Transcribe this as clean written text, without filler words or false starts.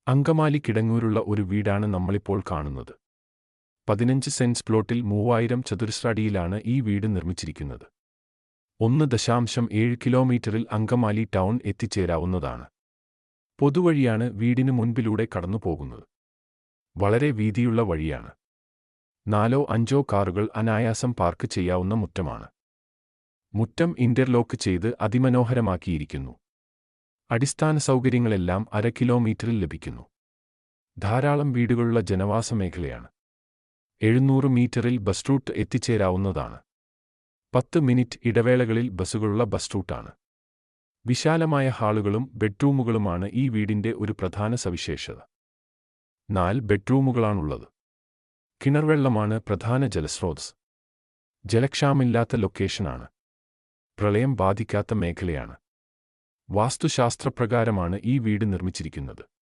അങ്കമാലി കിടങ്ങൂരുള്ള ഒരു വീടാണ് നമ്മളിപ്പോൾ കാണുന്നത്. 15 സെന്റ്സ് പ്ലോട്ടിൽ 3000 ചതുരശ്ര അടിയിലാണ് ഈ വീട് നിർമ്മിച്ചിരിക്കുന്നത്. 1.7 കിലോമീറ്ററിൽ അങ്കമാലി ടൗൺ എത്തിച്ചേരാവുന്നതാണ്. പൊതുവഴിയാണ് വീടിന് മുൻപിലൂടെ കടന്നുപോകുന്നത്. വളരെ വീതിയുള്ള വഴിയാണ്. 4-5 കാറുകൾ അനായാസം പാർക്ക് ചെയ്യാവുന്ന മുറ്റമാണ്. മുറ്റം ഇന്റർലോക്ക് ചെയ്ത് അതിമനോഹരമാക്കിയിരിക്കുന്നു. അടിസ്ഥാന സൗകര്യങ്ങളെല്ലാം 1/2 കിലോമീറ്ററിൽ ലഭിക്കുന്നു. ധാരാളം വീടുകളുള്ള ജനവാസ മേഖലയാണ്. 700 മീറ്ററിൽ ബസ് റൂട്ട് എത്തിച്ചേരാവുന്നതാണ്. 10 മിനിറ്റ് ഇടവേളകളിൽ ബസ്സുകളുള്ള ബസ് റൂട്ടാണ്. വിശാലമായ ഹാളുകളും ബെഡ്റൂമുകളുമാണ് ഈ വീടിന്റെ ഒരു പ്രധാന സവിശേഷത. 4 ബെഡ്റൂമുകളാണുള്ളത്. കിണർവെള്ളമാണ് പ്രധാന ജലസ്രോതസ്. ജലക്ഷാമമില്ലാത്ത ലൊക്കേഷനാണ്. പ്രളയം ബാധിക്കാത്ത മേഖലയാണ്. വാസ്തുശാസ്ത്രപ്രകാരമാണ് ഈ വീട് നിർമ്മിച്ചിരിക്കുന്നത്.